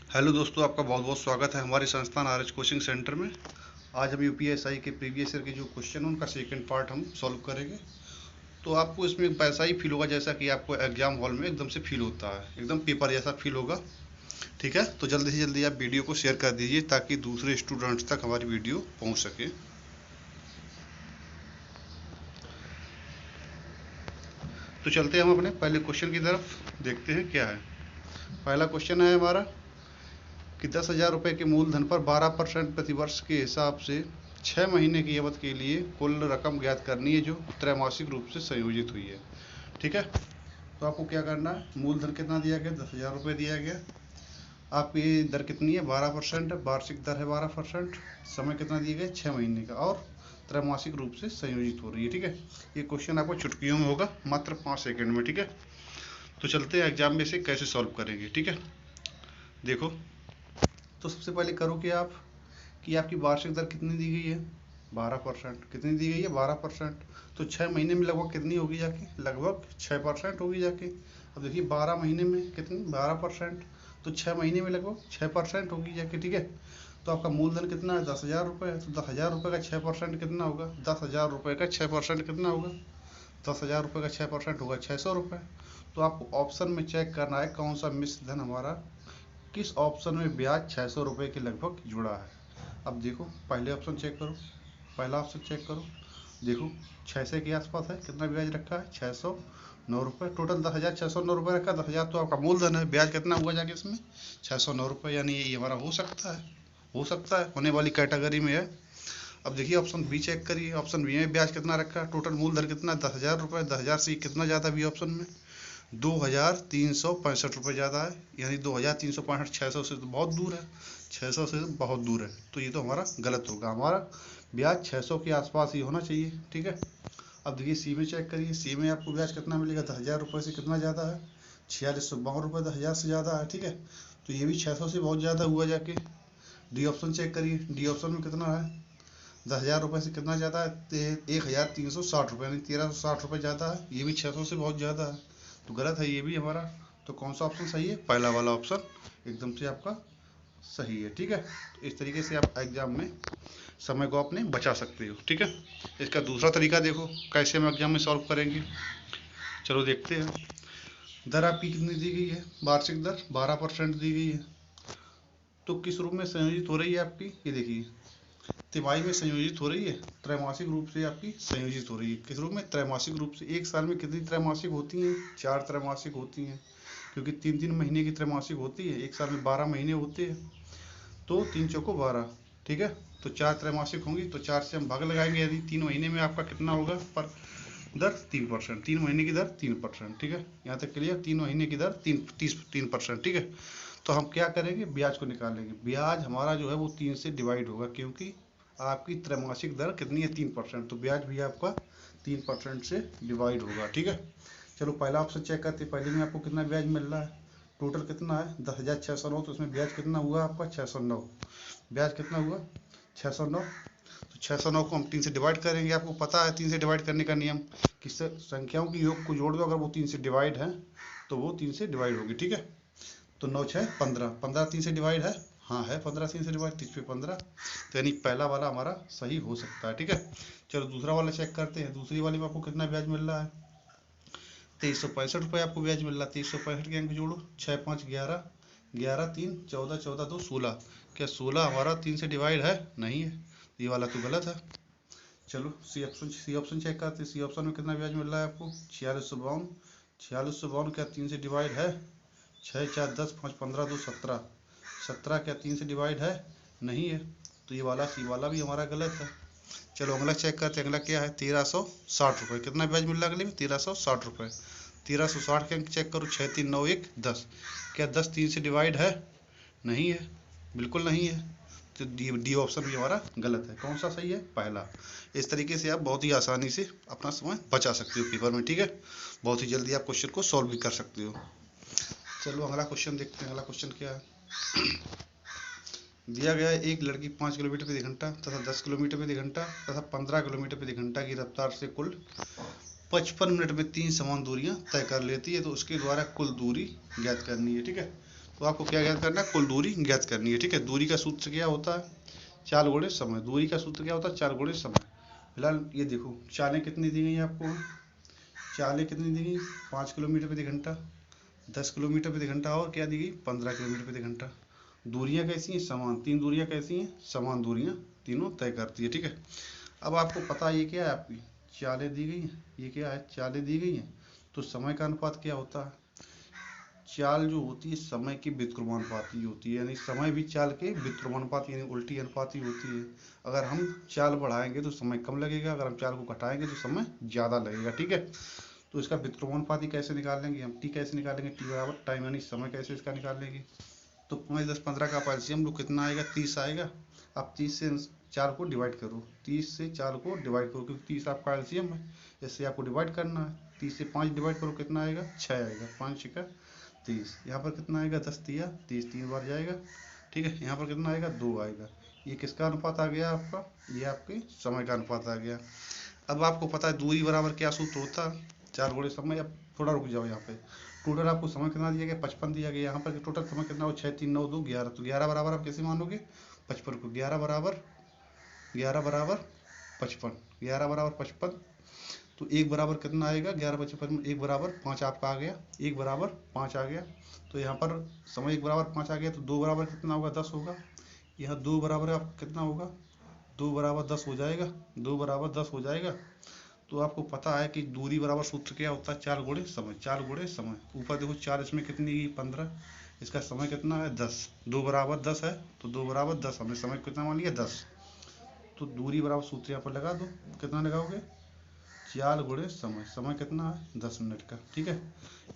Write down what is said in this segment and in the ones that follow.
Hello दोस्तों, आपका बहुत बहुत स्वागत है हमारे संस्थान आरएच कोचिंग सेंटर में। आज हम यूपीएसआई के प्रीवियस ईयर के जो क्वेश्चन हैं उनका सेकंड पार्ट हम सॉल्व करेंगे। तो आपको इसमें वैसा ही फील होगा जैसा कि आपको एग्जाम हॉल में एकदम से फील होता है, एकदम पेपर जैसा फील होगा। ठीक है, तो जल्दी से जल्दी आप वीडियो को शेयर कर दीजिए ताकि दूसरे स्टूडेंट्स तक हमारी वीडियो पहुँच सके। तो चलते हैं हम अपने पहले क्वेश्चन की तरफ, देखते हैं क्या है। पहला क्वेश्चन है हमारा कि 10,000 रुपये के मूलधन पर 12% प्रतिवर्ष के हिसाब से 6 महीने की अवधि के लिए कुल रकम ज्ञात करनी है जो त्रैमासिक रूप से संयोजित हुई है। ठीक है, तो आपको क्या करना है, मूलधन कितना दिया गया, 10,000 रुपये दिया गया। आपकी दर कितनी है, 12% है, वार्षिक दर है 12%। समय कितना दिया गया, 6 महीने का, और त्रैमासिक रूप से संयोजित हो रही है। ठीक है, ये क्वेश्चन आपको चुटकियों में होगा, मात्र 5 सेकंड में। ठीक है, तो चलते हैं एग्जाम में से कैसे सॉल्व करेंगे। ठीक है, देखो, तो सबसे पहले करो कि आप कि आपकी वार्षिक दर कितनी दी गई है, 12%। कितनी दी गई है, 12%। तो 6 महीने में लगभग कितनी होगी जाके, लगभग 6% होगी जाके। अब देखिए 12 महीने में कितनी, 12%, तो 6 महीने में लगभग 6% होगी जाके। ठीक है, तो आपका मूलधन कितना है, 10,000 रुपये है। तो 10,000 रुपये का 6% कितना होगा, 10,000 रुपये का 6% कितना होगा, 10,000 रुपये का 6% होगा 600 रुपये। तो आपको ऑप्शन में चेक करना है कौन सा मिश्र धन हमारा, किस ऑप्शन में ब्याज 600 रुपये के लगभग जुड़ा है। अब देखो पहले ऑप्शन चेक करो, पहला ऑप्शन चेक करो, देखो 600 के आसपास है, कितना ब्याज रखा है, 609 रुपये। टोटल 10,609 रुपये रखा, 10,000 तो आपका मूलधन है, ब्याज कितना हुआ जाके इसमें, 609 रुपये। यानी ये हमारा हो सकता है, हो सकता है, होने वाली कैटेगरी में है। अब देखिए ऑप्शन बी चेक करिए, ऑप्शन बी में ब्याज कितना रखा है, टोटल मूलधन कितना है, 10,000 रुपये। 10,000 से कितना ज़्यादा बी ऑप्शन में, 2,365 रुपये ज़्यादा है। यानी 2,365 600 से तो बहुत दूर है, 600 से तो बहुत दूर है। तो ये तो हमारा गलत होगा, हमारा ब्याज 600 के आसपास ही होना चाहिए। ठीक है, अब देखिए सी में चेक करिए, सी में आपको ब्याज कितना मिलेगा, 10,000 रुपये से कितना ज़्यादा है, 4652 रुपये 10,000 से ज़्यादा है। ठीक है, तो ये भी 600 से बहुत ज़्यादा हुआ जाके। डी ऑप्शन चेक करिए, डी ऑप्शन में कितना है, 10,000 रुपये से कितना ज़्यादा है, 1,360 रुपये, यानी 1,360 रुपये ज़्यादा है। ये भी 600 से बहुत ज़्यादा है, तो गलत है ये भी हमारा। तो कौन सा ऑप्शन सही है, पहला वाला ऑप्शन एकदम से आपका सही है। ठीक है, तो इस तरीके से आप एग्जाम में समय को अपने बचा सकते हो। ठीक है, इसका दूसरा तरीका देखो कैसे हम एग्जाम में सॉल्व करेंगे। चलो देखते हैं। दर आपकी कितनी दी गई है, वार्षिक दर 12% दी गई है। तो किस रूप में संयोजित हो रही है आपकी, ये देखिए तिमाही में संयोजित हो रही है, त्रैमासिक रूप से आपकी संयोजित हो रही है। किस रूप में, त्रैमासिक रूप से। एक साल में कितनी त्रैमासिक होती हैं, 4 त्रैमासिक होती हैं, क्योंकि 3-3 महीने की त्रैमासिक होती है। एक साल में 12 महीने होते हैं, तो 3 चौको 12। ठीक है, तो 4 त्रैमासिक होंगी, तो 4 से हम भाग लगाएंगे। यदि 3 महीने में आपका कितना होगा, पर दर 3%, 3 महीने की दर 3%। ठीक है, यहाँ तक क्लियर, 3 महीने की दर 3%। ठीक है, तो हम क्या करेंगे, ब्याज को निकालेंगे। ब्याज हमारा जो है वो 3 से डिवाइड होगा, क्योंकि आपकी त्रैमासिक दर कितनी है, 3%, तो ब्याज भी आपका 3% से डिवाइड होगा। ठीक है, चलो पहला ऑप्शन चेक करते हैं, पहले में आपको कितना ब्याज मिल रहा है, टोटल कितना है 10,609, तो उसमें ब्याज कितना हुआ आपका 609। ब्याज कितना हुआ 609, तो 609 को हम 3 से डिवाइड करेंगे। आपको पता है 3 से डिवाइड करने का नियम, कि संख्याओं की योग को जोड़ दो, अगर वो 3 से डिवाइड है तो वो 3 से डिवाइड होगी। ठीक है, तो 9 6 15, 15 3 से डिवाइड है, हाँ है 15 3 से डिवाइड, 30 पे 15, तो यानी पहला वाला हमारा सही हो सकता है। ठीक है, चलो दूसरा वाला चेक करते हैं। दूसरी वाले में आपको कितना ब्याज मिल रहा है, 2365 रुपये आपको ब्याज मिल रहा है। 2365 के अंक जोड़ो, 6 5 11, 11 3 14, 14 2 16। क्या 16 हमारा 3 से डिवाइड है, नहीं है, ये वाला तो गलत है। चलो सी ऑप्शन चेक करते हैं। सी ऑप्शन में कितना ब्याज मिल रहा है आपको, 4652। 4652 क्या 3 से डिवाइड है, 6 4 10 5 15 2 17। 17 क्या 3 से डिवाइड है, नहीं है, तो ये वाला सी वाला भी हमारा गलत है। चलो अगला चेक करते हैं, अगला क्या है, 1360 रुपये। कितना ब्याज मिल रहा है अगले में, 1360 रुपये। 1360 के अंक चेक करो, 6 3 9 1 10। क्या 10 3 से डिवाइड है, नहीं है, बिल्कुल नहीं है, तो डी ऑप्शन भी हमारा गलत है। कौन सा सही है, पहला। इस तरीके से आप बहुत ही आसानी से अपना समय बचा सकते हो पेपर में। ठीक है, बहुत ही जल्दी आप क्वेश्चन को सॉल्व भी कर सकते हो। चलो अगला क्वेश्चन देखते हैं। अगला क्वेश्चन क्या है, दिया गया है एक लड़की 5 किलोमीटर प्रति घंटा तथा 10 किलोमीटर प्रति घंटा तथा 15 किलोमीटर प्रति घंटा की रफ्तार से कुल 55 मिनट में 3 समान दूरियां तय कर लेती है, तो उसके द्वारा कुल दूरी ज्ञात करनी है। ठीक है, तो आपको क्या ज्ञात करना है, कुल दूरी ज्ञात करनी है। ठीक है, दूरी का सूत्र क्या होता है, 4 गुणे समय। दूरी का सूत्र क्या होता है, 4 गुणे समय। फिलहाल ये देखो चालें कितनी दी गई है आपको, चालें कितनी दी गई, 5 किलोमीटर प्रति घंटा, 10 किलोमीटर प्रति घंटा, और क्या दी गई, 15 किलोमीटर प्रति घंटा। दूरियां कैसी हैं, समान। 3 दूरियां कैसी हैं, समान दूरियां तीनों तय करती है। ठीक है, अब आपको पता है ये क्या है, आपकी चालें दी गई हैं, ये क्या है, चालें दी गई हैं। तो समय का अनुपात क्या होता है, चाल जो होती है समय की व्युत्क्रमानुपाती होती है, यानी समय भी चाल के व्युत्क्रमानुपाती यानी उल्टी अनुपाती होती है। अगर हम चाल बढ़ाएंगे तो समय कम लगेगा, अगर हम चाल को घटाएंगे तो समय ज़्यादा लगेगा। ठीक है, तो इसका व्युत्क्रमानुपाती कैसे निकाल लेंगे हम, टी कैसे निकालेंगे, टी बराबर टाइम यानी समय कैसे इसका निकाल लेंगे। तो 5 10 15 का एलसीएम लोग कितना आएगा, 30 आएगा। अब 30 से 4 को डिवाइड करो, 30 से 4 को डिवाइड करो, क्योंकि 30 आपका एलसीएम है, इससे आपको डिवाइड करना है। 30 से 5 डिवाइड करो, कितना आएगा, 6 आएगा। 5 का 30, यहाँ पर कितना आएगा, 10 तिया 30, 3 बार जाएगा। ठीक है, यहाँ पर कितना आएगा, 2 आएगा। ये किसका अनुपात आ गया आपका, ये आपके समय का अनुपात आ गया। अब आपको पता है दूरी बराबर क्या सूत्र होता है, 4 गुणे समय। अब थोड़ा रुक जाओ, यहाँ पे टोटल आपको समय कितना दिया गया, 55 दिया गया। यहाँ पर टोटल समय कितना हो, 6 3 9 2 11। तो 11 बराबर आप कैसे मानोगे, 55 को। 11 बराबर 55, 11 बराबर 55। तो 1 बराबर कितना आएगा, 11 55 में 1 बराबर 5 आपका आ गया, 1 बराबर 5 आ गया। तो यहाँ पर समय 1 बराबर 5 आ गया, तो 2 बराबर कितना होगा, 10 होगा। यहाँ 2 बराबर आप कितना होगा, 2 बराबर 10 हो जाएगा, 2 बराबर 10 हो जाएगा। तो आपको पता है कि दूरी बराबर सूत्र क्या होता है, 4 गुणे समय। 4 गुणे समय, ऊपर देखो 4, इसमें कितनी गई, 15, इसका समय कितना है, 10। 2 बराबर 10 है, तो 2 बराबर 10, हमने समय कितना मान लिया, 10। तो दूरी बराबर सूत्र यहाँ पर लगा दो, कितना लगाओगे, 4 गुणे समय। समय कितना है, 10 मिनट का। ठीक है,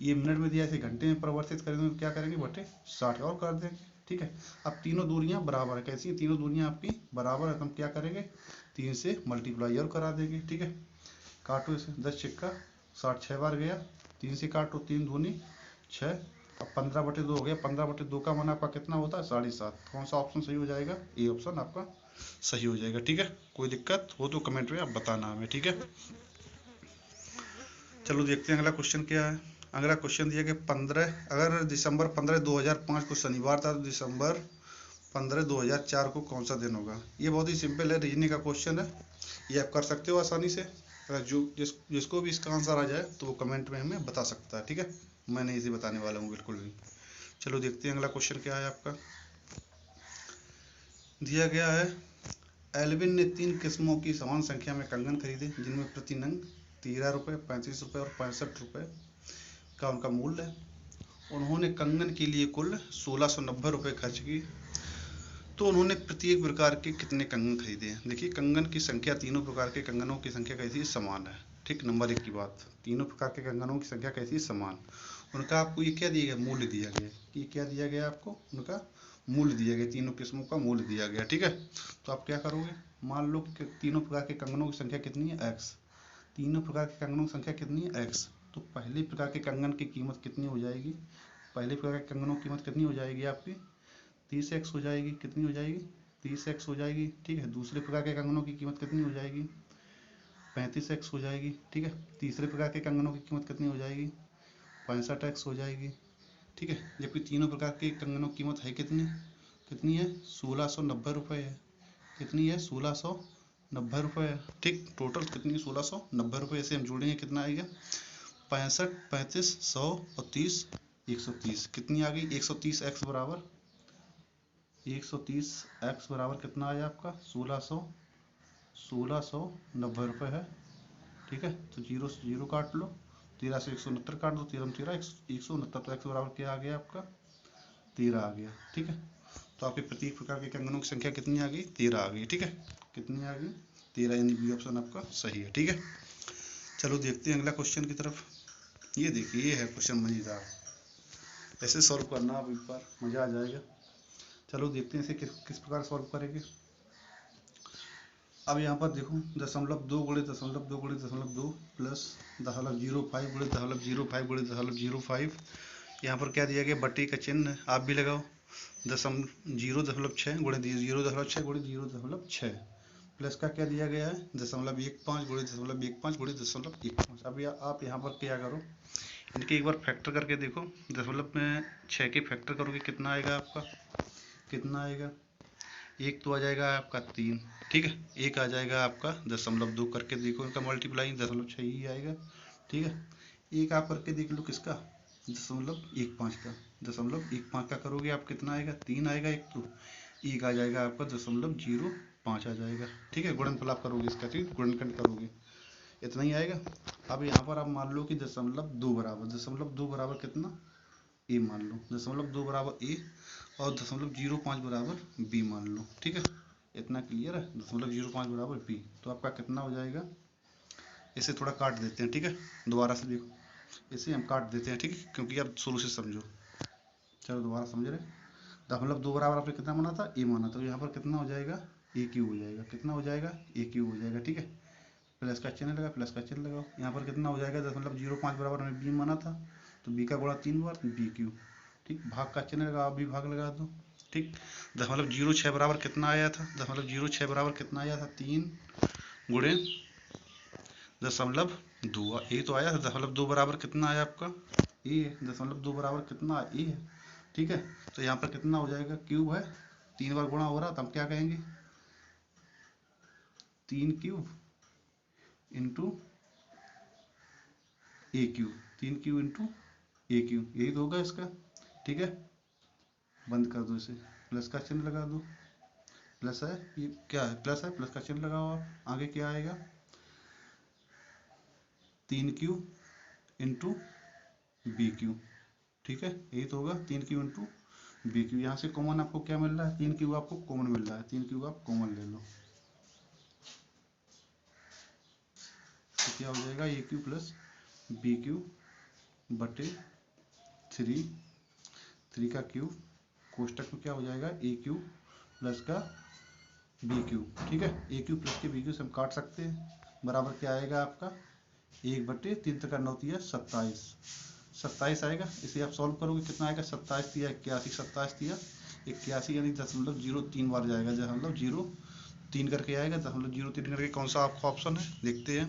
ये मिनट में दिया, इसे घंटे में परिवर्तित करेंगे तो क्या करेंगे, बटे 60 और कर देंगे। ठीक है, अब तीनों दूरियां बराबर है, कैसी हैं, तीनों दूरियां आपकी बराबर है, तो हम क्या करेंगे, 3 से मल्टीप्लाई और करा देंगे। ठीक है, काटो इसे, 10 छिक्का 60, 6 बार गया, 3 से काटो, 3 दूनी 6। अब 15/2 हो गया, 15/2 का मान आपका कितना होता है, 7.5। कौन सा ऑप्शन सही हो जाएगा, ए ऑप्शन आपका सही हो जाएगा। ठीक है, कोई दिक्कत हो तो कमेंट में आप बताना हमें। ठीक है, चलो देखते हैं अगला क्वेश्चन क्या है। अगला क्वेश्चन दिया कि 15, अगर दिसंबर 15 2005 को शनिवार था, तो दिसंबर 15 2004 को कौन सा दिन होगा। ये बहुत ही सिंपल है, रीजनिंग का क्वेश्चन है, ये आप कर सकते हो आसानी से। अगर जिसको भी इसका आंसर आ जाए तो वो कमेंट में हमें बता सकता है। ठीक है, मैं नहीं इसे बताने वाला हूँ बिल्कुल भी। चलो देखते हैं अगला क्वेश्चन क्या है आपका। दिया गया है, एल्विन ने 3 किस्मों की समान संख्या में कंगन खरीदे, जिनमें प्रति नंग 13 रुपये, 35 रुपये और 65 रुपये का उनका मूल्य है। उन्होंने कंगन के लिए कुल 1690 रुपये खर्च किए, तो उन्होंने प्रत्येक प्रकार के कितने कंगन खरीदे हैं। देखिए, कंगन की संख्या, तीनों प्रकार के कंगनों की संख्या कैसी है, समान है। ठीक, नंबर 1 की बात, तीनों प्रकार के कंगनों की संख्या कैसी है, समान। उनका आपको ये क्या दिया गया, मूल्य दिया गया। ये क्या दिया गया आपको, उनका मूल्य दिया गया, तीनों किस्मों का मूल्य दिया गया। ठीक है, तो आप क्या करोगे, मान लो कि तीनों प्रकार के कंगनों की संख्या कितनी है, एक्स। तीनों प्रकार के कंगनों की संख्या कितनी है, एक्स। तो पहले प्रकार के कंगन की कीमत कितनी हो जाएगी, पहले प्रकार के कंगनों की कीमत कितनी हो जाएगी आपकी, 30x हो जाएगी। कितनी हो जाएगी, 30x हो जाएगी। ठीक है, दूसरे प्रकार के कंगनों की कीमत कितनी हो जाएगी, 35x हो जाएगी। ठीक है, तीसरे प्रकार के कंगनों की कीमत कितनी हो जाएगी, 65x हो जाएगी। ठीक है, जबकि तीनों प्रकार के कंगनों की कीमत है कितनी, कितनी है, 1690 रुपये है। कितनी है, 1690 रुपये है। ठीक, टोटल कितनी है, 1690 रुपये। से हम जोड़ेंगे कितना आएगा, 65, 35, 100 और 30, 130। कितनी आ गई, 130x बराबर, 130x बराबर कितना आया आपका, 1690 रुपये है। ठीक है, तो जीरो से जीरो काट लो, 13 से 169 काट दो, 13 13 169। तो x बराबर क्या आ गया आपका, 13 आ गया। ठीक है, तो आपके प्रत्येक प्रकार के कंगनों की संख्या कितनी आ गई, 13 आ गई। ठीक है, कितनी आ गई, 13, यानी बी ऑप्शन आपका सही है। ठीक है, चलो देखते हैं अगला क्वेश्चन की तरफ। ये देखिए, ये है क्वेश्चन मज़ेदार, ऐसे सॉल्व करना आप एक बार, मज़ा आ जाएगा। चलो देखते हैं इसे किस प्रकार सॉल्व करेंगे। अब यहाँ पर देखो, 0.2 गुणे 0.2 गुणे 0.2 प्लस 0.05 गुणे 0.05 गुणे 0.05। यहाँ पर क्या दिया गया, बट्टी का चिन्ह आप भी लगाओ। 0.6 गुणे 0.6 गुणे 0.6 प्लस का क्या दिया गया है, 0.15 गुणे 0.15 गुणे 0.15। अब आप यहाँ पर क्या करो, यानी कि एक बार फैक्टर करके देखो, 10 के फैक्टर करोगे कितना आएगा आपका, कितना आएगा, एक तो आ जाएगा आपका 3, ठीक है, एक आ जाएगा आपका 0.2 करके देखो इनका मल्टीप्लाई 0.6 ही आएगा, ठीक है। एक आप करके देख लो किसका, 0.15 का, 0.15 का करोगे आप कितना आएगा, 3 आएगा, एक तो एक आ जाएगा आपका 0.05 आ जाएगा, ठीक है। गुणनफल आप करोगे इसका, ठीक है, गुणनखंड करोगे इतना ही आएगा। अब यहाँ पर आप मान लो कि 0.2 बराबर कितना, ए मान लो, 0.2 बराबर ए और 0.05 बराबर बी मान लो, ठीक है। इतना क्लियर है, 0.05 बराबर बी, तो आपका कितना हो जाएगा, इसे थोड़ा काट देते हैं, ठीक है, दोबारा से देखो, इसे हम काट देते हैं, ठीक है, क्योंकि आप शुरू से समझो। चलो दोबारा समझ रहे, 0.2 बराबर आपने कितना माना था, ए माना, तो यहाँ पर कितना हो जाएगा, ए क्यूब हो जाएगा, कितना हो जाएगा, ए क्यूब हो जाएगा, ठीक है। प्लस का चिन्ह लगा, प्लस का चिन्ह लगाओ, यहाँ पर कितना हो जाएगा, 0.05 बराबर हमें बी माना था, तो बी का गुणा 3 बार, बी क्यूब, ठीक। भाग का चिन्ह लगा, बी भाग लगा दो, ठीक। 0.06 बराबर कितना आया था, 0.06 बराबर कितना आया था, 3 गुणे 0.2, ए तो आया था, 0.2 बराबर कितना आया आपका, ए है, 0.2 बराबर कितना ए है, ठीक है। तो यहाँ पर कितना हो जाएगा, क्यूब है, 3 बार गुणा हो रहा, तो हम क्या कहेंगे, 3 क्यूब इंटू ए क्यूब, 3 क्यूब इंटू ए क्यूब, यही तो होगा इसका, ठीक है। बंद कर दो इसे, प्लस का चिन्ह लगा दो, प्लस है, ये क्या है, प्लस है, प्लस का चिन्ह लगाओ आप, आगे क्या आएगा, 3 क्यूब इंटू बी क्यूब, ठीक है, यही तो होगा, 3 क्यूब इंटू बी क्यूब। यहाँ से कॉमन आपको क्या मिल रहा है, 3 क्यूब आपको कॉमन मिल रहा है, 3 क्यूब आप कॉमन ले लो, तो क्या हो जाएगा, ए क्यूब प्लस बी क्यूब बटे 3 का क्यूब, कोष्टक में क्या हो जाएगा, ए क्यूब प्लस का बी क्यूब, ठीक है। ए क्यूब प्लस के बी क्यूब से हम काट सकते हैं, बराबर क्या आएगा आपका, 1/3 का 9 तिया 27 आएगा। इसे आप सॉल्व करोगे कितना आएगा, 27 तिया 81, 27 तिया 81 यानी 0.03 बार जाएगा, 0.03 करके आएगा, 0.03 करके कौन सा आपका ऑप्शन है देखते हैं,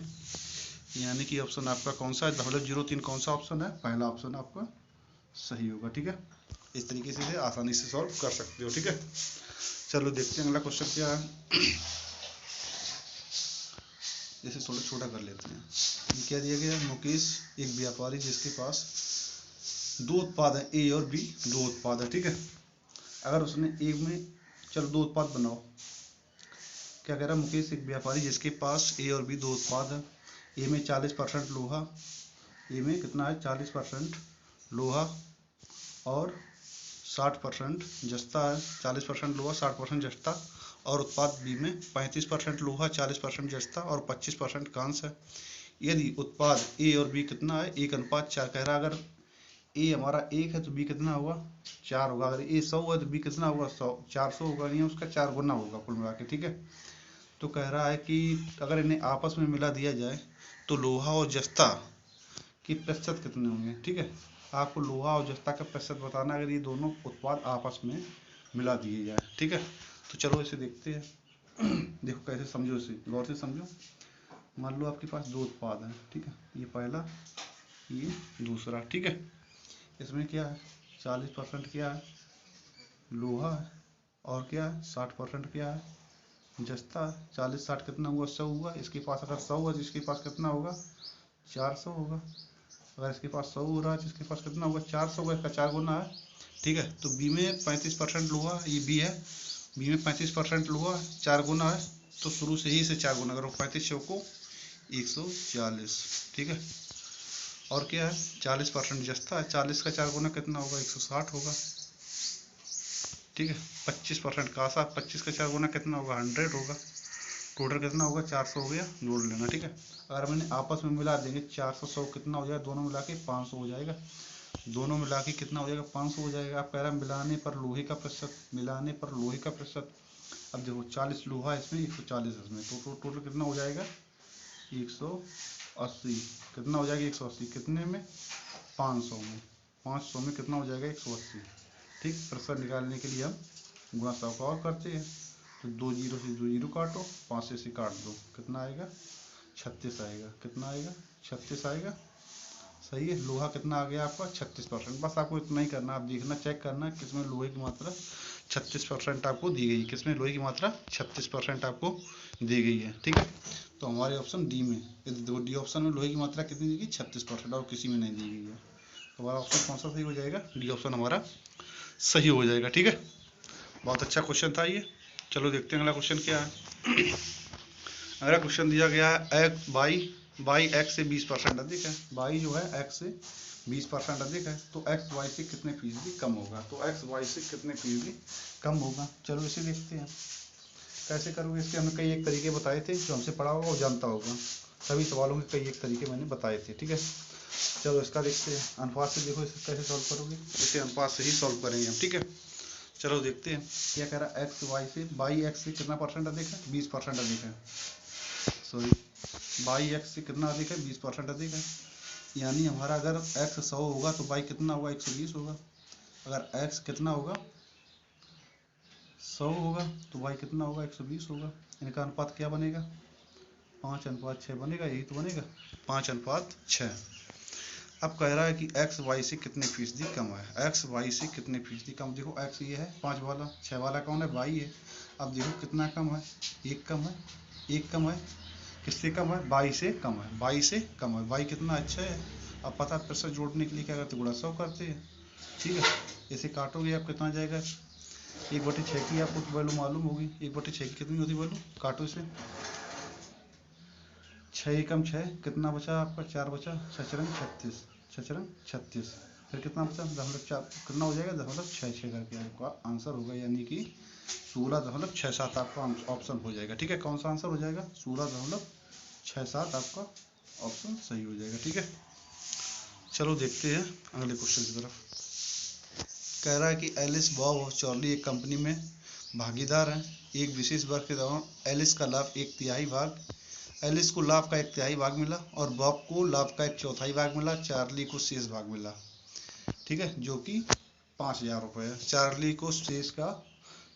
यानी कि ऑप्शन आपका कौन सा है, 0.03 कौन सा ऑप्शन है, पहला ऑप्शन आपका सही होगा, ठीक है। इस तरीके से आसानी से सॉल्व कर सकते हो, ठीक है। चलो देखते हैं अगला क्वेश्चन क्या है, इसे थोड़ा छोटा कर लेते हैं। ये क्या दिया गया, मुकेश एक व्यापारी जिसके पास 2 उत्पाद हैं, ए और बी 2 उत्पाद है, ठीक है। अगर उसने ए में, चलो 2 उत्पाद बनाओ, क्या कह रहा है, मुकेश एक व्यापारी जिसके पास ए और बी 2 उत्पाद है, ए में 40% लोहा, ए में कितना है 40% लोहा और 60% जस्ता है, 40% लोहा 60% जस्ता, और उत्पाद बी में 35% लोहा 40% जस्ता और 25% कांस है। यदि उत्पाद ए और बी कितना है, 1:4 कह रहा है, अगर ए हमारा 1 है तो बी कितना होगा, 4 होगा, अगर ए 100 है तो बी कितना होगा, 400 होगा, नहीं उसका 4 गुना होगा कुल मिला के, ठीक है। तो कह रहा है कि अगर इन्हें आपस में मिला दिया जाए तो लोहा और जस्ता के प्रतिशत कितने होंगे, ठीक है। आपको लोहा और जस्ता का प्रतिशत बताना है, अगर ये दोनों उत्पाद आपस में मिला दिए जाए, ठीक है। तो चलो इसे देखते हैं देखो कैसे समझो, इसे गौर से समझो। मान लो आपके पास 2 उत्पाद हैं, ठीक है, ये पहला ये दूसरा, ठीक है। इसमें क्या है, 40% क्या है, लोहा है, और क्या है 60% क्या है, जस्ता है। 40 60 कितना हुआ, 100 हुआ, इसके पास अगर 100 है तो इसके पास कितना होगा, 400 होगा। अगर इसके पास 100 हो रहा है तो इसके पास कितना होगा, 400 होगा, इसका 4 गुना है, ठीक है। तो बी में 35% लोहा, ये बी है, बी में 35% लोहा 4 गुना है, तो शुरू से ही इसे 4 गुना करो, 35 चौको 140, ठीक है। और क्या है 40% जस्ता है, 40 का 4 गुना कितना होगा, 160 होगा, ठीक है। 25% कासा, 25 का 4 गुना कितना होगा, 100 होगा, टोटल कितना होगा, 400 हो गया, जोड़ लेना, ठीक है। अगर मैंने आपस में मिला देंगे 400 100 कितना हो जाएगा, दोनों मिला के 500 हो जाएगा, दोनों मिला के कितना हो जाएगा, 500 हो जाएगा। आप कह रहे हैं मिलाने पर लोहे का प्रतिशत, मिलाने पर लोहे का प्रतिशत, अब देखो 40 लोहा इसमें, 140 इसमें, तो टोटल कितना हो जाएगा, 180, कितना हो जाएगा 180, कितने में 500 में, 500 में कितना हो जाएगा 180, ठीक। प्रतिशत निकालने के लिए हम गुणा 100 का और करते हैं, तो 2 जीरो से 2 जीरो काटो, 5 से काट दो, कितना आएगा 36 आएगा, कितना आएगा 36 आएगा, सही है। लोहा कितना आ गया आपका 36%। बस आपको इतना ही करना, आप देखना चेक करना किसमें लोहे की मात्रा 36% आपको दी गई है, किसमें लोहे की मात्रा 36% आपको दी गई है। ठीक है, तो हमारे ऑप्शन डी में, डी ऑप्शन में लोहे की मात्रा कितनी दी गई 36%, और किसी में नहीं दी गई है। तो हमारा ऑप्शन कौन सा सही हो जाएगा? डी ऑप्शन हमारा सही हो जाएगा। ठीक है, बहुत अच्छा क्वेश्चन था ये। चलो देखते हैं अगला क्वेश्चन क्या है। अगला क्वेश्चन दिया गया है एक्स बाई एक्स से 20% अधिक है। बाई जो है एक्स से 20% अधिक है, तो एक्स वाई से कितने फीसदी कम होगा? तो एक्स वाई से कितने फीसदी कम होगा? चलो इसे देखते हैं कैसे करोगे। इसके हमने कई एक तरीके बताए थे, जो हमसे पढ़ा होगा वो जानता होगा। सभी सवालों के कई एक तरीके मैंने बताए थे। ठीक है, चलो इसका देखते हैं। अनुपात से देखो इसे कैसे सॉल्व करोगे। इसे अनुपात से ही सॉल्व करेंगे हम। ठीक है, चलो देखते हैं क्या कह रहा है। एक्स वाई से, बाई एक्स से कितना परसेंट अधिक है? 20% अधिक है। सॉरी, बाई एक्स से कितना अधिक है? 20% अधिक है। यानी हमारा अगर एक्स 100 होगा तो बाई कितना होगा? 120 होगा। अगर एक्स कितना होगा? 100 होगा तो बाई कितना होगा? 120 होगा। इनका अनुपात क्या बनेगा? 5:6 बनेगा। यही तो बनेगा, 5:6। अब कह रहा है कि एक्स वाई से कितने फीसदी कम है। एक्स वाई से कितने फीसदी कम? देखो एक्स ये है 5 वाला, 6 वाला कौन है? वाई है। अब देखो कितना कम है? 1 कम है। 1 कम है, किससे कम है? बाई से कम है। बाई से कम है। बाई कितना? अच्छा है। अब पता है, फिर से जोड़ने के लिए क्या करते? गुणा 100 करते हैं। ठीक है, इसे काटोगे आप कितना जाएगा? 1/6 की आपको वैल्यू मालूम होगी। 1/6 की कितनी होती वैल्यू? काटो इसे। 6 एकम 6, कितना बचा आपका? 4 बचा। 6×4 = 36, 6×4 = 36। फिर कितना बचा? 0.4, कितना हो जाएगा? 0.66 करके आपका आंसर होगा, यानी कि 16.67 आपका ऑप्शन हो जाएगा। ठीक है, कौन सा आंसर हो जाएगा? 16.67 आपका ऑप्शन सही हो जाएगा। ठीक है, चलो देखते हैं अगले क्वेश्चन की तरफ। कह रहा है कि एलिस, बॉब और चार्ली एक कंपनी में भागीदार हैं। एक विशेष वर्ष के दौरान एलिस का लाभ 1/3 भाग, एलिस को लाभ का 1/3 भाग मिला और बॉब को लाभ का 1/4 भाग मिला। चार्ली को शेष भाग मिला। ठीक है, जो कि 5,000 रुपये है।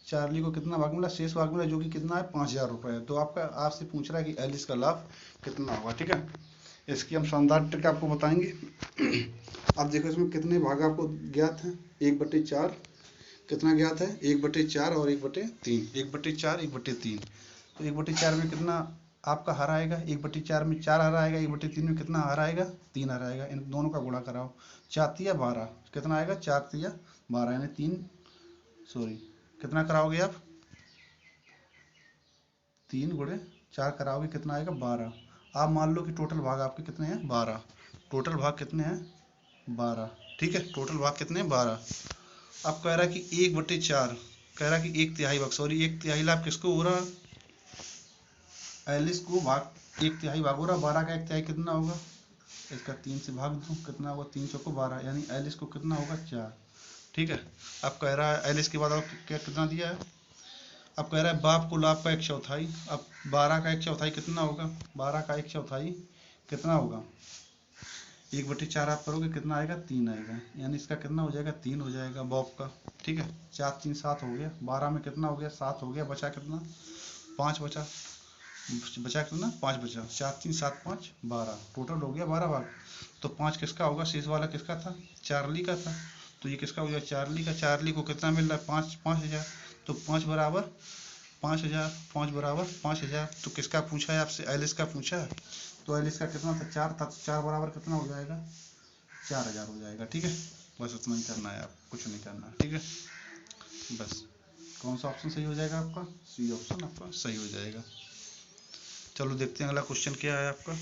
चार्ली को कितना भाग मिला? शेष भाग मिला, जो कि कितना है? 5,000 रुपये है। तो आपसे पूछ रहा है कि एलिस का लाभ कितना होगा। ठीक है, इसकी हम शानदार ट्रिक आपको बताएंगे। अब देखो इसमें कितने भाग आपको ज्ञात हैं? 1/4 कितना ज्ञात है? 1/4 और 1/3। 1/4, 1/3। तो 1/4 में कितना आपका हर आएगा? 1/4 में 4 हर आएगा। 1/3 में कितना हर आएगा? 3 हर आएगा। इन दोनों का गुणा कराओ। 4×3 = 12, कितना आएगा? 4×3 = 12, यानी 3, सॉरी, कितना कराओगे आप? 3×4 कराओगे, कितना आएगा? 12। आप मान लो कि टोटल भाग आपके कितने हैं? 12। टोटल भाग कितने हैं? 12। ठीक है, टोटल भाग कितने हैं? 12। अब कह रहा है कि 1/4, कह रहा है कि 1/3 भाग, सॉरी 1/3 लाभ किसको हो रहा? एलिस को भाग 1/3 भाग हो रहा। 12 का 1/3 कितना होगा? इसका 3 से भाग दो, कितना होगा? 3 चौको 12, यानी एलिस को कितना होगा? 4। ठीक है, अब कह रहा है एलिस के बाद और क्या कितना दिया है? अब कह रहा है बाप को लाभ का 1/4। अब 12 का 1/4 कितना होगा? 12 का 1/4 कितना होगा? 1/4 आप करोगे, कितना आएगा? 3 आएगा, यानी इसका कितना हो जाएगा? 3 हो जाएगा बॉब का। ठीक है, 4×3 = 7 हो गया। 12 में कितना हो गया? 7 हो गया। बचा कितना? 5 बचा। बचा कितना? 5 बचा। 4×3 = 7, 5 = 12, टोटल हो गया 12 भाग। तो 5 किसका होगा? शेष वाला किसका था? चार्ली का था। तो ये किसका हो गया? चार्ली का। चार्ली को कितना मिल रहा है? 5,000। तो 5 बराबर 5,000, 5 बराबर 5,000। तो किसका पूछा है आपसे? एलिस का पूछा है। तो एलिस का कितना था? 4 था। तो 4 बराबर कितना हो जाएगा? 4,000 हो जाएगा। ठीक है, बस उतना ही करना है, आप कुछ नहीं करना। ठीक है, बस। कौन सा ऑप्शन सही हो जाएगा आपका? सी ऑप्शन आपका सही हो जाएगा। चलो देखते हैं अगला क्वेश्चन क्या है आपका।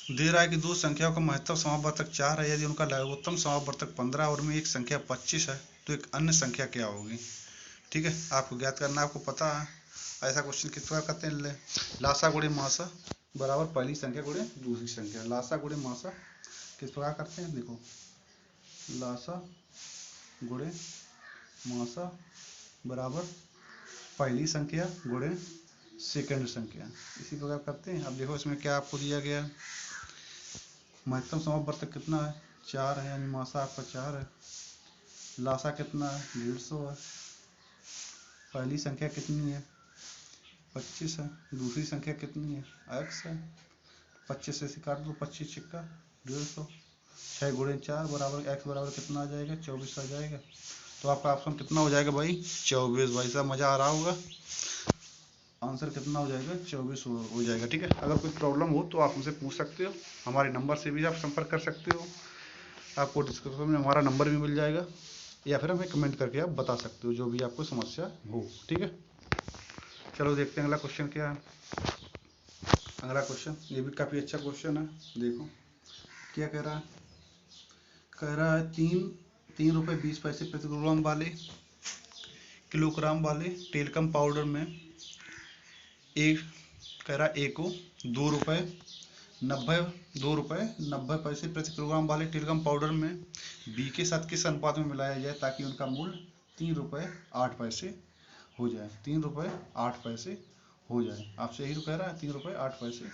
दे रहा है कि दो संख्याओं का महत्तम समापवर्तक 4 है। यदि उनका लघुत्तम समापवर्तक 15 और में एक संख्या 25 है, तो एक अन्य संख्या क्या होगी? ठीक है, आपको ज्ञात करना, आपको पता है। ऐसा क्वेश्चन किस प्रकार करते हैं? लासा गुणे मासा बराबर पहली संख्या गुणे दूसरी संख्या। लासा गुणे मासा किस प्रकार करते हैं? देखो, लासा गुणे मासा बराबर पहली संख्या गुणे सेकंड संख्या, इसी प्रकार करते हैं। अब देखो इसमें क्या आपको दिया गया है। महत्तम समापवर्तक कितना है? 4 है, यानी मासा आपका 4 है। लासा कितना है? 150 है। पहली संख्या कितनी है? 25 है। दूसरी संख्या कितनी है? x है। 25 से काट दो, 25 छिक्का 150, 6 गुणे 4 बराबर x बराबर कितना आ जाएगा 24 आ जाएगा। तो आपका ऑप्शन कितना हो जाएगा भाई 24। भाई साहब मजा आ रहा होगा, आंसर कितना हो जाएगा 24 हो जाएगा। ठीक है, अगर कोई प्रॉब्लम हो तो आप हमसे पूछ सकते हो, हमारे नंबर से भी आप संपर्क कर सकते हो, आपको डिस्क्रिप्शन में हमारा नंबर भी मिल जाएगा, या फिर हमें कमेंट करके आप बता सकते हो जो भी आपको समस्या हो। ठीक है, चलो देखते हैं अगला क्वेश्चन क्या है। अगला क्वेश्चन ये भी काफ़ी अच्छा क्वेश्चन है, देखो क्या कह रहा है। कह रहा है 3 रुपये 20 पैसे प्रति किलोग्राम वाले टेलकम पाउडर में एक, कह रहा ए को 2 रुपये 90 पैसे प्रति किलोग्राम वाले टेलकम पाउडर में बी के साथ किस अनुपात में मिलाया जाए ताकि उनका मूल्य 3 रुपये 8 पैसे हो जाए। 3 रुपये 8 पैसे हो जाए, आपसे यही तो कह रहा है 3 रुपये 8 पैसे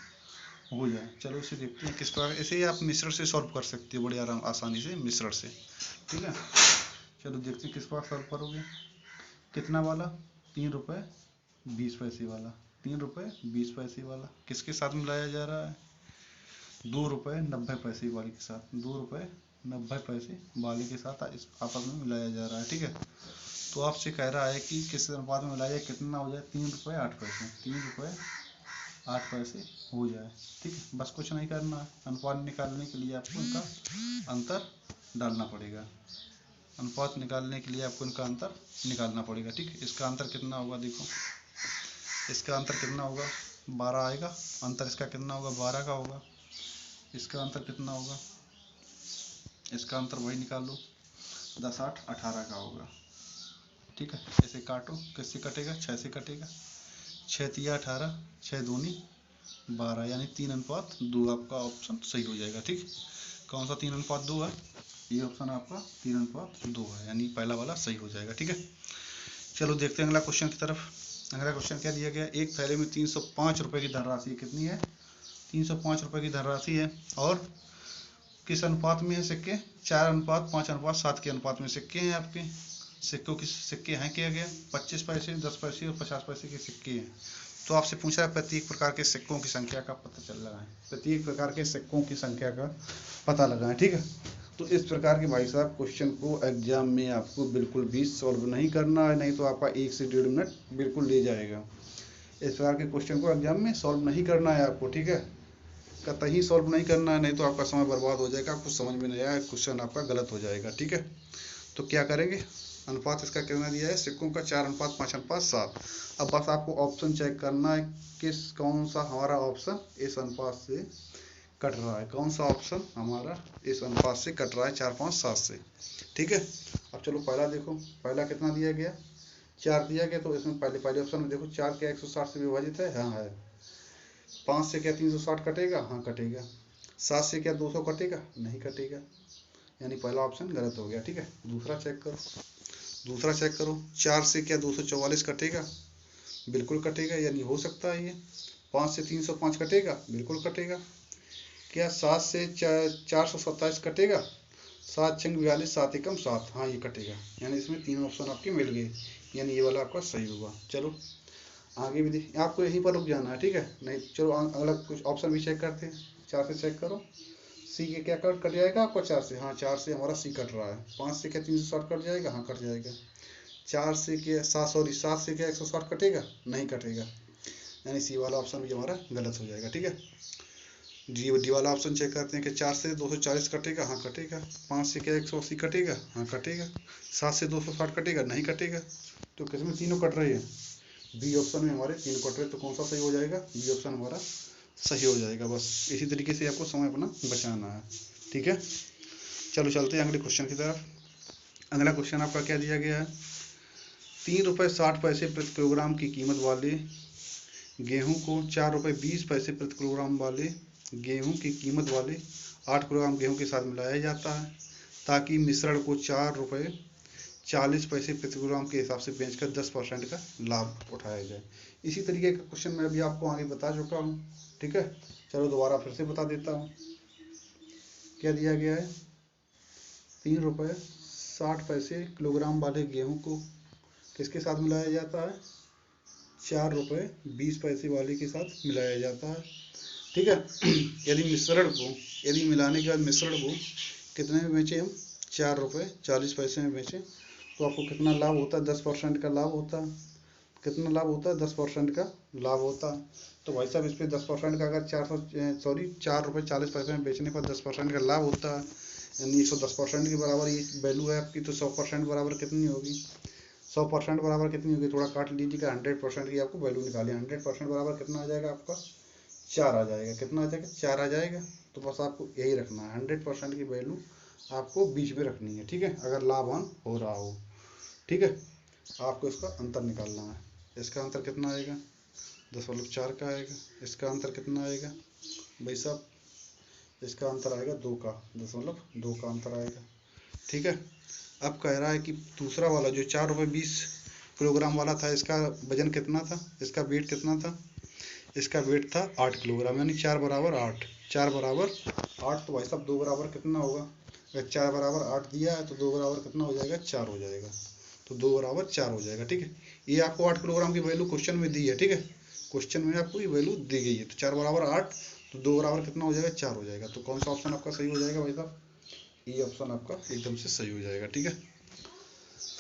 हो जाए। चलो इसे देखते हैं किस प्रकार, ऐसे ही आप मिश्रण से सॉल्व कर सकते हो बड़ी आसानी से मिश्रण से। ठीक है, चलो देखते हैं किस प्रकार सॉल्व करोगे। कितना वाला 3 रुपये 20 पैसे वाला, 3 रुपये 20 पैसे वाला किसके साथ मिलाया जा रहा है 2 रुपये 90 पैसे वाले के साथ, 2 रुपये 90 पैसे वाले के साथ इस आपस में मिलाया जा रहा है। ठीक है, तो आपसे कह रहा है कि किस अनुपात में मिलाया जाए, कितना हो जाए 3 रुपये 8 पैसे, 3 रुपये 8 पैसे हो जाए। ठीक है, बस कुछ नहीं करना है, अनुपात निकालने के लिए आपको इनका अंतर डालना पड़ेगा, अनुपात निकालने के लिए आपको इनका अंतर निकालना पड़ेगा। ठीक है, इसका अंतर कितना होगा, देखो इसका अंतर कितना होगा 12 आएगा, अंतर इसका कितना होगा 12 का होगा। इसका अंतर कितना होगा, इसका अंतर वही निकालो 10 8 18 का होगा। ठीक है, ऐसे काटो, किससे कटेगा 6 से कटेगा, 6 तिया 18, 6 दूनी 12, यानी 3:2 आपका ऑप्शन सही हो जाएगा। ठीक, कौन सा 3:2 है, ये ऑप्शन आपका 3:2 है, यानी पहला वाला सही हो जाएगा। ठीक है, चलो देखते हैं अगला क्वेश्चन की तरफ। अगला क्वेश्चन क्या दिया गया, एक थैले में 305 रुपये की धनराशि कितनी है 305 रुपये की धनराशि है, और किस अनुपात में है सिक्के 4:5:7 के अनुपात में सिक्के हैं आपके। सिक्कों की सिक्के हैं क्या गया 25 पैसे 10 पैसे और 50 पैसे के सिक्के हैं। तो आपसे पूछा है प्रत्येक प्रकार के सिक्कों की संख्या का पता चल रहा है, प्रत्येक प्रकार के सिक्कों की संख्या का पता लगाएं। ठीक है, तो इस प्रकार के भाई साहब क्वेश्चन को एग्जाम में आपको बिल्कुल भी सॉल्व नहीं करना है, नहीं तो आपका 1 से 1.5 मिनट बिल्कुल ले जाएगा। इस प्रकार के क्वेश्चन को एग्जाम में सॉल्व नहीं करना है आपको। ठीक है, कतई सॉल्व नहीं करना है, नहीं तो आपका समय बर्बाद हो जाएगा, आपको समझ में नहीं आया, क्वेश्चन आपका गलत हो जाएगा। ठीक है, तो क्या करेंगे, अनुपात इसका कितना दिया है सिक्कों का 4:5:7। अब बस आपको ऑप्शन चेक करना है कौन सा हमारा ऑप्शन इस अनुपात से कट रहा है, कौन सा ऑप्शन हमारा इस अनुपात से कट रहा है 4 5 7 से। ठीक है, अब चलो पहला देखो, पहला कितना दिया गया 4 दिया गया, तो इसमें पहले ऑप्शन में देखो 4 क्या 160 से विभाजित है, हाँ है। 5 से क्या 360 कटेगा, हाँ कटेगा। 7 से क्या 200 कटेगा, नहीं कटेगा, यानी पहला ऑप्शन गलत हो गया। ठीक है, दूसरा चेक करो, दूसरा चेक करो 4 से क्या 244 कटेगा, बिल्कुल कटेगा, यानी हो सकता है ये। 5 से 305 कटेगा, बिल्कुल कटेगा। क्या 7 से 427 कटेगा, 7 6 42 7 एकम 7, हाँ ये कटेगा, यानी इसमें 3 ऑप्शन आपके मिल गए, यानी ये वाला आपका सही होगा। चलो आगे भी आपको यहीं पर रुक जाना है। ठीक है, नहीं चलो अगला कुछ ऑप्शन भी चेक करते हैं। 4 से चेक करो, सी के क्या कट जाएगा आपको 4 से, हाँ 4 से हमारा सी कट रहा है। 5 से क्या 360 कट जाएगा, हाँ कट जाएगा। 4 से क्या 7 से क्या 160 कटेगा, नहीं कटेगा, यानी सी वाला ऑप्शन भी हमारा गलत हो जाएगा। ठीक है, डी वाला ऑप्शन चेक करते हैं कि 4 से 240 कटेगा, हाँ कटेगा। 5 से क्या 180 कटेगा, हाँ कटेगा। 7 से 260 कटेगा, नहीं कटेगा। तो किसमें तीनों कट रहे हैं, बी ऑप्शन में हमारे तीनों कट रहे, तो कौन सा सही हो जाएगा, बी ऑप्शन हमारा सही हो जाएगा। बस इसी तरीके से आपको समय अपना बचाना है। ठीक है, चलो चलते हैं अगले क्वेश्चन की तरफ। अगला क्वेश्चन आपका क्या दिया गया है, 3 रुपये 60 पैसे प्रति किलोग्राम की कीमत वाले गेहूं को 4 रुपये 20 पैसे प्रति किलोग्राम वाले गेहूं की कीमत वाले 8 किलोग्राम गेहूं के साथ मिलाया जाता है ताकि मिश्रण को 4 रुपये 40 पैसे प्रति किलोग्राम के हिसाब से बेचकर 10% का लाभ उठाया जाए। इसी तरीके का क्वेश्चन मैं अभी आपको आगे बता चुका हूँ। ठीक है, चलो दोबारा फिर से बता देता हूँ। क्या दिया गया है, 3 रुपये 60 पैसे किलोग्राम वाले गेहूं को किसके साथ मिलाया जाता है, 4 रुपये 20 पैसे वाले के साथ मिलाया जाता है ठीक है। यदि मिलाने के बाद मिश्रण को कितने में बेचें हम, 4 रुपये 40 पैसे में बेचें, तो आपको कितना लाभ होता है, 10% का लाभ होता है। कितना लाभ होता है, 10% का लाभ होता है। तो भाई साहब इस पर 10% का अगर 4 रुपये 40 पैसे में बेचने पर 10% का लाभ होता है, यानी 110% के बराबर ये वैल्यू है आपकी। तो 100% बराबर कितनी होगी, 100% बराबर कितनी होगी, थोड़ा काट लीजिएगा। 100% की आपको वैल्यू निकाली, 100% बराबर कितना आ जाएगा आपका, 4 आ जाएगा। कितना आ जाएगा, 4 आ जाएगा। तो बस आपको यही रखना है, 100% की वैल्यू आपको बीच में रखनी है, ठीक है, अगर लाभवान हो रहा हो, ठीक है। आपको इसका अंतर निकालना है। इसका अंतर कितना आएगा, 10.4 का आएगा। इसका अंतर कितना आएगा भाई साहब, इसका अंतर आएगा 2 का, 10.2 का अंतर आएगा, ठीक है। अब कह रहा है कि दूसरा वाला जो 4 रुपये 20 किलोग्राम वाला था, इसका वजन कितना था, इसका वेट कितना था, इसका वेट था 8 किलोग्राम, यानी 4 बराबर 8, 4 बराबर 8। तो भाई साहब 2 बराबर कितना होगा, अगर 4 बराबर 8 दिया है तो 2 बराबर कितना हो जाएगा, 4 हो जाएगा। तो 2 बराबर 4 हो जाएगा, ठीक है। ये आपको 8 किलोग्राम की वैल्यू क्वेश्चन में दी है, ठीक है, क्वेश्चन में आपको ये वैल्यू दी गई है। तो 4 बराबर 8, तो 2 बराबर कितना हो जाएगा, 4 हो जाएगा। तो कौन सा ऑप्शन आपका सही हो जाएगा भाई साहब, ये ऑप्शन आपका एकदम से सही हो जाएगा, ठीक है।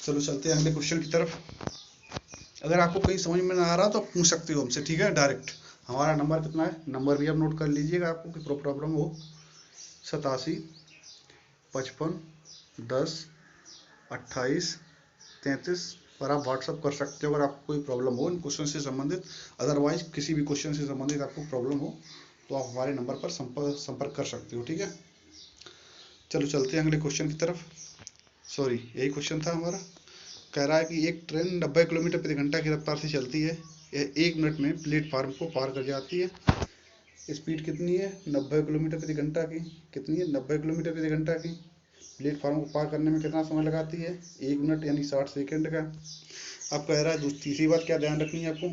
चलो चलते हैं अगले क्वेश्चन की तरफ। अगर आपको कहीं समझ में ना आ रहा तो आप पूछ सकते हो हमसे, ठीक है, डायरेक्ट। हमारा नंबर कितना है, नंबर भी आप नोट कर लीजिएगा, आपको कि प्रॉब्लम हो, 87 55 10 28 33 पर आप व्हाट्सअप कर सकते हो अगर आपको कोई प्रॉब्लम हो इन क्वेश्चन से संबंधित। अदरवाइज किसी भी क्वेश्चन से संबंधित आपको प्रॉब्लम हो तो आप हमारे नंबर पर संपर्क कर सकते हो, ठीक है। चलो चलते हैं अगले क्वेश्चन की तरफ। सॉरी, यही क्वेश्चन था हमारा। कह रहा है कि एक ट्रेन 90 किलोमीटर प्रति घंटा की रफ्तार से चलती है, यह 1 मिनट में प्लेटफार्म को पार कर जाती है। स्पीड कितनी है, 90 किलोमीटर प्रति घंटा की। कितनी है, 90 किलोमीटर प्रति घंटा की। प्लेटफार्म को पार करने में कितना समय लगाती है, 1 मिनट यानी 60 सेकेंड का। अब कह रहा है तीसरी बात क्या ध्यान रखनी है आपको,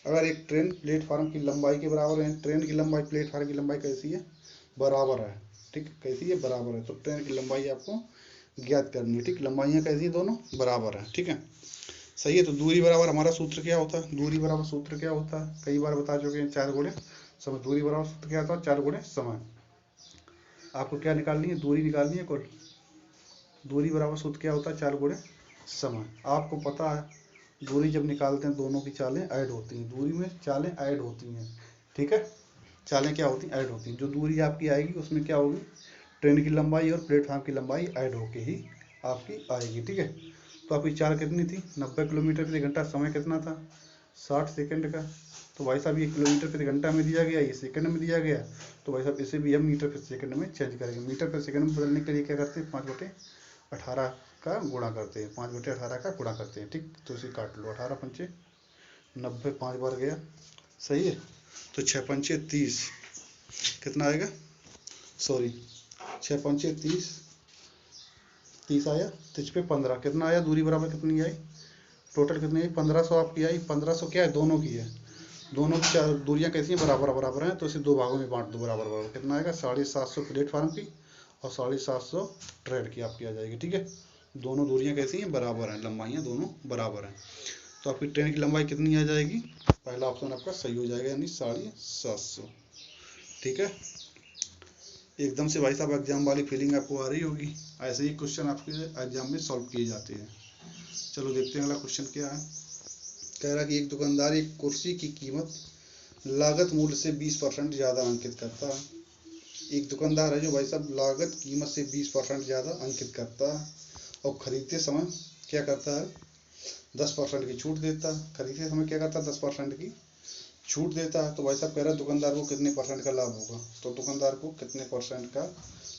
अगर एक ट्रेन प्लेटफार्म की लंबाई के बराबर है, ट्रेन की लंबाई प्लेटफार्म की लंबाई कैसी है, बराबर है, ठीक, कैसी है, बराबर है। तो ट्रेन की लंबाई आपको ज्ञात करनी है, ठीक, लंबाइयाँ कैसी है, दोनों बराबर है, ठीक है, सही है। तो दूरी बराबर हमारा सूत्र क्या होता है, दूरी बराबर सूत्र क्या होता है, कई बार बता चुके हैं, 4 गुणे समय। दूरी बराबर सूत्र क्या होता है, 4 गुणे समय। आपको क्या निकालनी है, दूरी निकालनी है कुल। दूरी बराबर सूत्र क्या होता है, 4 गुणे समय। आपको पता है दूरी जब निकालते हैं दोनों की चालें ऐड होती हैं, दूरी में चालें ऐड होती हैं, ठीक है, चालें क्या होती हैं, ऐड होती हैं। जो दूरी आपकी आएगी उसमें क्या होगी, ट्रेन की लंबाई और प्लेटफार्म की लंबाई ऐड होके ही आपकी आएगी, ठीक है। तो आपकी चाल कितनी थी, 90 किलोमीटर प्रति घंटा। समय कितना था, 60 सेकंड का। तो भाई साहब ये किलोमीटर प्रति घंटा में दिया गया, ये सेकंड में दिया गया। तो भाई साहब इसे भी हम मीटर प्रति सेकंड में चेंज करेंगे। मीटर प्रति सेकंड में बदलने के लिए क्या करते हैं, 5/18 का गुणा करते हैं, 5/18 का गुणा करते हैं, ठीक। तो इसे काट लो, 18 पंचे 90, 5 बार गया, सही है। तो 6 पंचे 30, कितना आएगा, सॉरी 6 पंचे 30, 30 आया, 30 पे 15, कितना आया, दूरी बराबर कितनी आई, टोटल कितनी आई, 1500 आपकी आई। 1500 क्या है, दोनों की है, दोनों की चार दूरियां कैसी हैं, बराबर बराबर हैं। तो इसे 2 भागों में बांट दो, बराबर बराबर। कितना आएगा, 750 प्लेटफार्म की और 750 ट्रेन की आपकी आ जाएगी, ठीक है। दोनों दूरियां कैसी हैं, बराबर हैं, लंबाइयां दोनों बराबर हैं। तो आपकी ट्रेन की लंबाई कितनी आ जाएगी, पहला ऑप्शन आपका सही हो जाएगा, यानी 750, ठीक है। एकदम से भाई साहब एग्जाम वाली फीलिंग आपको आ रही होगी। ऐसे ही क्वेश्चन आपके एग्जाम में सॉल्व किए जाते हैं। चलो देखते हैं अगला क्वेश्चन क्या है। कह रहा है कि एक दुकानदार एक कुर्सी की कीमत लागत मूल्य से 20% ज़्यादा अंकित करता है। एक दुकानदार है जो भाई साहब लागत कीमत से 20% ज़्यादा अंकित करता है और खरीदते समय क्या करता है, 10% की छूट देता है। खरीदते समय क्या करता है, 10% की छूट देता है। तो भाई साहब कह रहा है दुकानदार को कितने परसेंट का लाभ होगा। तो दुकानदार को कितने परसेंट का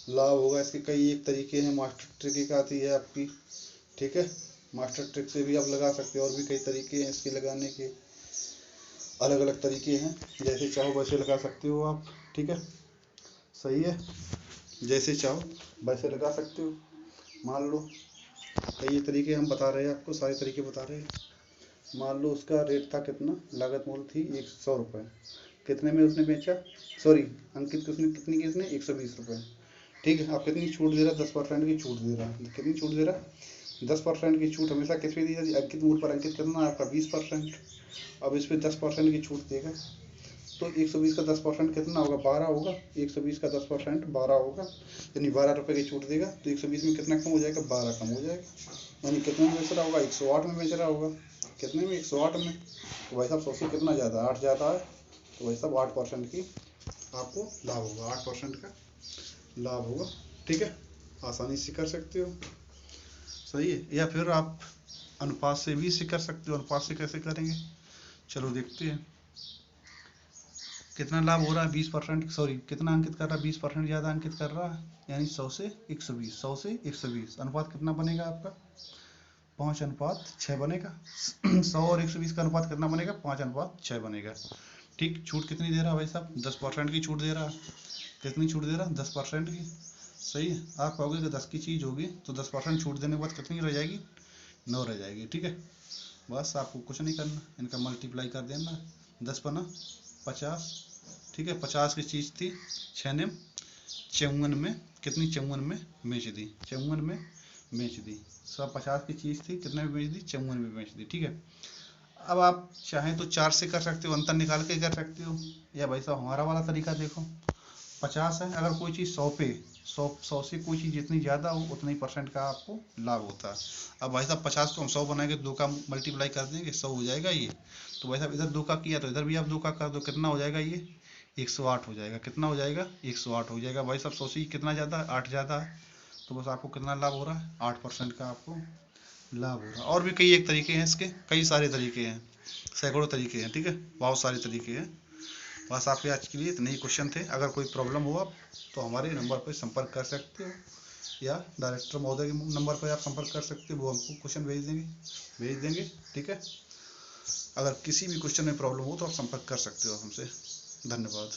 लाभ होगा, इसके कई एक तरीके हैं। मास्टर ट्रिक एक आती है आपकी, ठीक है, मास्टर ट्रिक से भी आप लगा सकते हो, और भी कई तरीके हैं इसके लगाने के, अलग अलग तरीके हैं, जैसे चाहो वैसे लगा सकते हो आप, ठीक है, सही है, जैसे चाहो वैसे लगा सकते हो। मान लो कई तरीके हम बता रहे हैं आपको, सारे तरीके बता रहे हैं। मान लो उसका रेट था कितना, लागत मूल्य थी 100 रुपये, कितने में उसने बेचा, सॉरी अंकित उसने कितनी की, उसने 120 रुपये, ठीक है। आप कितनी छूट दे रहा, 10% की छूट दे रहा है। कितनी छूट दे रहा, 10% की छूट हमेशा किस पे दी जाती है, अंकित मूल्य पर अंकित करना है आपका 20%। अब इस पर 10% की छूट देगा तो 120 का 10% कितना होगा, 12 होगा। 120 का 10% 12 होगा, यानी 12 रुपये की छूट देगा। तो 120 में कितना कम हो जाएगा, 12 कम हो जाएगा। यानी कितने में बेच रहा होगा, 108 में बेच रहा होगा। कितने में, 108 में। तो भाई साहब 100 से कितना ज़्यादा, 8 ज़्यादा है। तो भाई साहब 8% की आपको लाभ होगा, 8% का लाभ होगा। ठीक है, आसानी से कर सकते हो, सही है। या फिर आप अनुपात से भी इसे कर सकते हो। अनुपात से कैसे करेंगे, चलो देखते हैं। कितना लाभ हो रहा है, 20%, सॉरी कितना अंकित कर रहा है, 20% ज़्यादा अंकित कर रहा है, यानी 100 से 120, 100 से 120। अनुपात कितना बनेगा आपका, 5:6 बनेगा। 100 और 120 का अनुपात कितना बनेगा, 5:6 बनेगा। ठीक, छूट कितनी दे रहा है भाई साहब, 10% की छूट दे रहा है। कितनी छूट दे रहा है, 10% की। सही है, आप कहोगे कि 10 की चीज़ होगी तो 10% छूट देने के बाद कितनी रह जाएगी, 9 रह जाएगी। ठीक है, बस आपको कुछ नहीं करना, इनका मल्टीप्लाई कर देना, 10×50। ठीक है, 50 की चीज़ थी, 6 ने 54 में, कितनी 54 में बेच दी, 54 में बेच दी। 150 की चीज़ थी, कितने में बेच दी, 54 में बेच दी। ठीक है, अब आप चाहें तो 4 से कर सकते हो, अंतर निकाल के कर सकते हो। या भाई साहब हमारा वाला तरीका देखो, 50 है, अगर कोई चीज़ 100 पे, 100 से कोई चीज़ जितनी ज़्यादा हो उतनी % का आपको लाभ होता है। अब भाई साहब 50 को हम 100 बनाएंगे, 2 का मल्टीप्लाई कर देंगे, 100 हो जाएगा ये। तो भाई साहब इधर 2 का किया तो इधर भी आप 2 का कर दो, कितना हो जाएगा ये, 108 हो जाएगा। कितना हो जाएगा, 108 हो जाएगा। भाई साहब 100 से कितना ज़्यादा है, 8 ज़्यादा है। तो बस आपको कितना लाभ हो रहा है, 8% का आपको लाभ हो रहा है। और भी कई एक तरीके हैं इसके, कई सारे तरीके हैं, सैकड़ों तरीके हैं। ठीक है, बहुत सारे तरीके हैं। बस आपके आज के लिए इतने ही क्वेश्चन थे। अगर कोई प्रॉब्लम हो आप तो हमारे नंबर पर संपर्क कर सकते हो, या डायरेक्टर महोदय के नंबर पर आप संपर्क कर सकते हो, वो हमको क्वेश्चन भेज देंगे। ठीक है, अगर किसी भी क्वेश्चन में प्रॉब्लम हो तो आप संपर्क कर सकते हो हमसे। धन्यवाद।